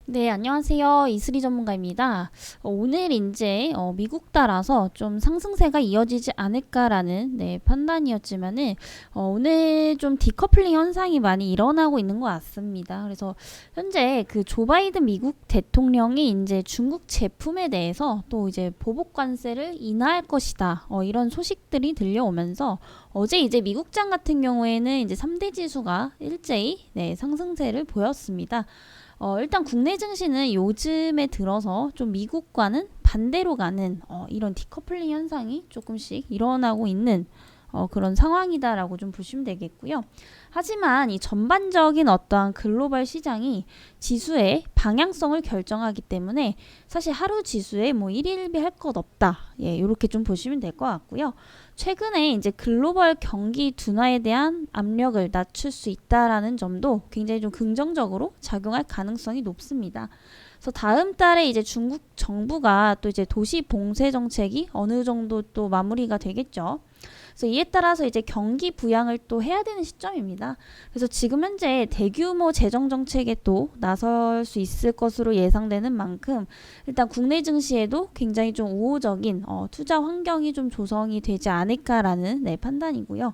네, 안녕하세요. 이슬이 전문가입니다. 오늘 이제 미국 달아서 좀 상승세가 이어지지 않을까라는 판단이었지만은 오늘 좀 디커플링 현상이 많이 일어나고 있는 것 같습니다. 그래서 현재 그 조 바이든 미국 대통령이 이제 중국 제품에 대해서 또 이제 보복 관세를 인하할 것이다. 이런 소식들이 들려오면서 어제 이제 미국장 같은 경우에는 이제 3대 지수가 일제히 상승세를 보였습니다. 일단 국내 증시는 요즘에 들어서 좀 미국과는 반대로 가는 이런 디커플링 현상이 조금씩 일어나고 있는 그런 상황이다라고 좀 보시면 되겠고요. 하지만 이 전반적인 어떠한 글로벌 시장이 지수의 방향성을 결정하기 때문에 사실 하루 지수에 뭐 일일비 할 것 없다. 예, 이렇게 좀 보시면 될 것 같고요. 최근에 이제 글로벌 경기 둔화에 대한 압력을 낮출 수 있다라는 점도 굉장히 좀 긍정적으로 작용할 가능성이 높습니다. 그래서 다음 달에 이제 중국 정부가 또 이제 도시 봉쇄 정책이 어느 정도 또 마무리가 되겠죠. 그래서 이에 따라서 이제 경기 부양을 또 해야 되는 시점입니다. 그래서 지금 현재 대규모 재정 정책에 또 나설 수 있을 것으로 예상되는 만큼 일단 국내 증시에도 굉장히 좀 우호적인 투자 환경이 좀 조성이 되지 않을까라는 판단이고요.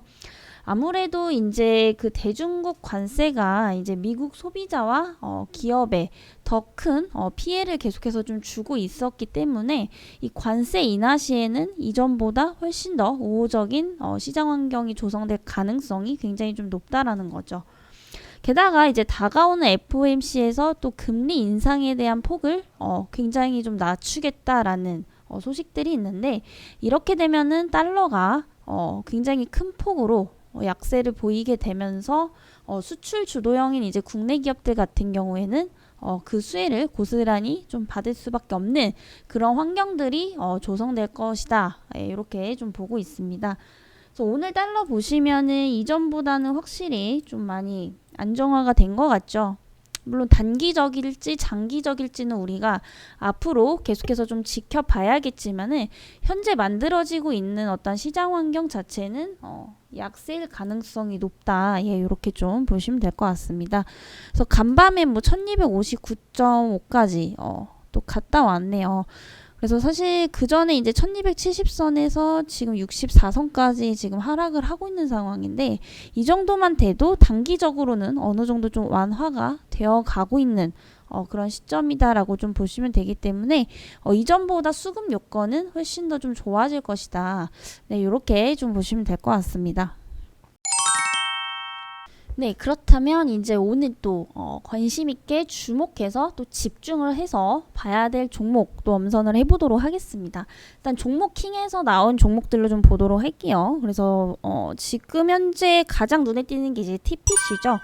아무래도 이제 그 대중국 관세가 이제 미국 소비자와 기업에 더 큰 피해를 계속해서 좀 주고 있었기 때문에 이 관세 인하 시에는 이전보다 훨씬 더 우호적인 시장 환경이 조성될 가능성이 굉장히 좀 높다라는 거죠. 게다가 이제 다가오는 FOMC에서 또 금리 인상에 대한 폭을 굉장히 좀 낮추겠다라는 소식들이 있는데 이렇게 되면은 달러가 굉장히 큰 폭으로 약세를 보이게 되면서 수출 주도형인 이제 국내 기업들 같은 경우에는 그 수혜를 고스란히 좀 받을 수밖에 없는 그런 환경들이 조성될 것이다. 예, 이렇게 좀 보고 있습니다. 그래서 오늘 달러 보시면은 이전보다는 확실히 좀 많이 안정화가 된 것 같죠. 물론 단기적일지 장기적일지는 우리가 앞으로 계속해서 좀 지켜봐야겠지만은 현재 만들어지고 있는 어떤 시장 환경 자체는 약세일 가능성이 높다. 예, 이렇게 좀 보시면 될 것 같습니다. 그래서 간밤에 뭐 1259.5까지 또 갔다 왔네요. 그래서 사실 그 전에 이제 1270선에서 지금 64선까지 지금 하락을 하고 있는 상황인데 이 정도만 돼도 단기적으로는 어느 정도 좀 완화가 되어 가고 있는 그런 시점이다라고 좀 보시면 되기 때문에 이전보다 수급 요건은 훨씬 더 좀 좋아질 것이다. 네, 이렇게 좀 보시면 될 것 같습니다. 네, 그렇다면 이제 오늘 또 관심 있게 주목해서 또 집중을 해서 봐야 될 종목 또 엄선을 해보도록 하겠습니다. 일단 종목 킹에서 나온 종목들로 좀 보도록 할게요. 그래서 지금 현재 가장 눈에 띄는 게 이제 TPC죠.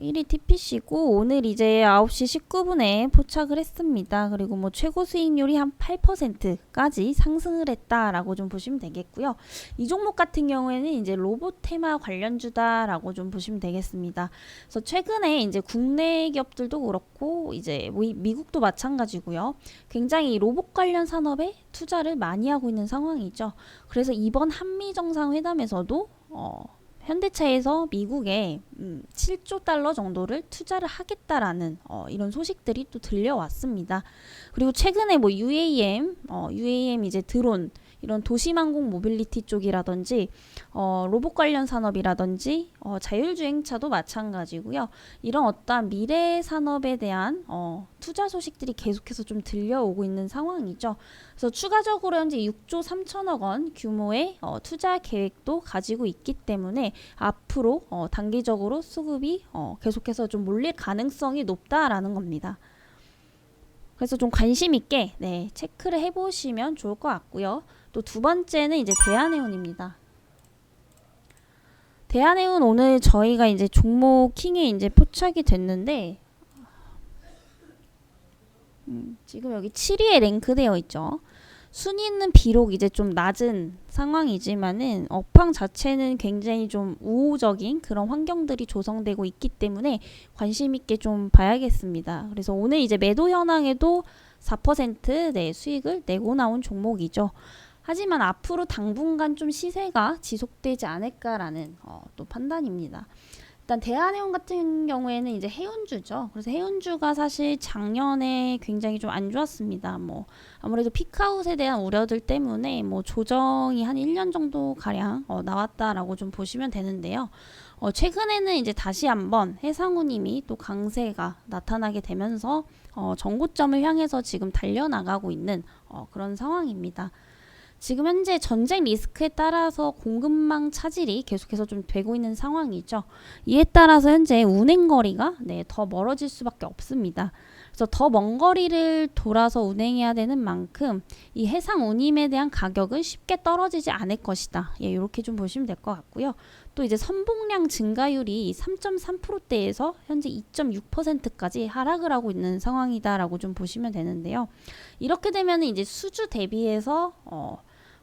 1위 TPC고 오늘 이제 9시 19분에 포착을 했습니다. 그리고 뭐 최고 수익률이 한 8%까지 상승을 했다라고 좀 보시면 되겠고요. 이 종목 같은 경우에는 이제 로봇 테마 관련주다라고 좀 보시면 되겠습니다. 그래서 최근에 이제 국내 기업들도 그렇고 이제 미국도 마찬가지고요. 굉장히 로봇 관련 산업에 투자를 많이 하고 있는 상황이죠. 그래서 이번 한미 정상회담에서도 현대차에서 미국에 7조 달러 정도를 투자를 하겠다라는 이런 소식들이 또 들려왔습니다. 그리고 최근에 뭐 UAM 이제 드론 이런 도시망공 모빌리티 쪽이라든지 로봇 관련 산업이라든지 자율주행차도 마찬가지고요. 이런 어떠한 미래 산업에 대한 투자 소식들이 계속해서 좀 들려오고 있는 상황이죠. 그래서 추가적으로 현재 6조 3천억 원 규모의 투자 계획도 가지고 있기 때문에 앞으로 단기적으로 수급이 계속해서 좀 몰릴 가능성이 높다라는 겁니다. 그래서 좀 관심 있게 체크를 해보시면 좋을 것 같고요. 또 두 번째는 이제 대한해운입니다. 대한해운 오늘 저희가 이제 종목 킹에 이제 포착이 됐는데 지금 여기 7위에 랭크되어 있죠. 순위는 비록 이제 좀 낮은 상황이지만은 업황 자체는 굉장히 좀 우호적인 그런 환경들이 조성되고 있기 때문에 관심 있게 좀 봐야겠습니다. 그래서 오늘 이제 매도 현황에도 4% 네, 수익을 내고 나온 종목이죠. 하지만 앞으로 당분간 좀 시세가 지속되지 않을까라는 또 판단입니다. 일단 대한해운 같은 경우에는 이제 해운주죠. 그래서 해운주가 사실 작년에 굉장히 좀 안 좋았습니다. 뭐 아무래도 피크아웃에 대한 우려들 때문에 뭐 조정이 한 1년 정도 가량 나왔다라고 좀 보시면 되는데요. 최근에는 이제 다시 한번 해상우님이 또 강세가 나타나게 되면서 정고점을 향해서 지금 달려나가고 있는 그런 상황입니다. 지금 현재 전쟁 리스크에 따라서 공급망 차질이 계속해서 좀 되고 있는 상황이죠. 이에 따라서 현재 운행 거리가 더 멀어질 수밖에 없습니다. 그래서 더 먼 거리를 돌아서 운행해야 되는 만큼 이 해상 운임에 대한 가격은 쉽게 떨어지지 않을 것이다. 예, 이렇게 좀 보시면 될 것 같고요. 또 이제 선봉량 증가율이 3.3%대에서 현재 2.6%까지 하락을 하고 있는 상황이다라고 좀 보시면 되는데요. 이렇게 되면 이제 수주 대비해서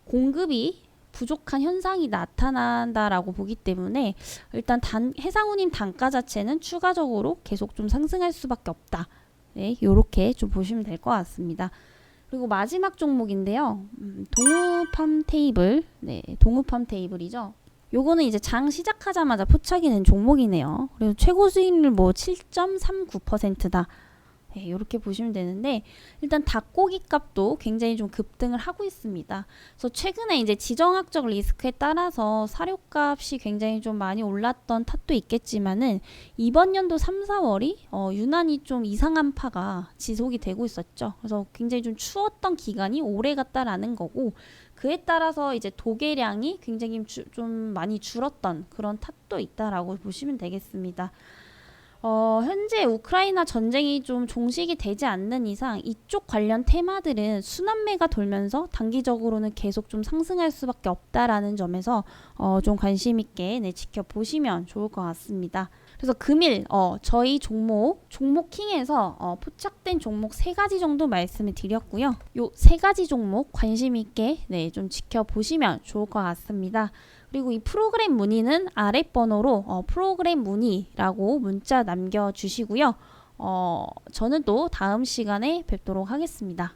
공급이 부족한 현상이 나타난다라고 보기 때문에 일단 해상운임 단가 자체는 추가적으로 계속 좀 상승할 수밖에 없다. 네, 요렇게 좀 보시면 될 것 같습니다. 그리고 마지막 종목인데요. 동우팜 테이블. 네, 동우팜 테이블이죠. 요거는 이제 장 시작하자마자 포착이 된 종목이네요. 그래서 최고 수익률 뭐 7.39%다. 네, 이렇게 보시면 되는데 일단 닭고기 값도 굉장히 좀 급등을 하고 있습니다. 그래서 최근에 이제 지정학적 리스크에 따라서 사료값이 굉장히 좀 많이 올랐던 탓도 있겠지만은 이번 연도 3, 4월이 유난히 좀 이상한 파가 지속이 되고 있었죠. 그래서 굉장히 좀 추웠던 기간이 오래 갔다라는 거고 그에 따라서 이제 도계량이 굉장히 좀 많이 줄었던 그런 탓도 있다라고 보시면 되겠습니다. 현재 우크라이나 전쟁이 좀 종식이 되지 않는 이상 이쪽 관련 테마들은 순환매가 돌면서 단기적으로는 계속 좀 상승할 수밖에 없다라는 점에서 좀 관심 있게 지켜보시면 좋을 것 같습니다. 그래서 금일 저희 종목킹에서 포착된 종목 3가지 정도 말씀을 드렸고요. 요 3가지 종목 관심 있게 좀 지켜보시면 좋을 것 같습니다. 그리고 이 프로그램 문의는 아랫번호로 프로그램 문의라고 문자 남겨주시고요. 저는 또 다음 시간에 뵙도록 하겠습니다.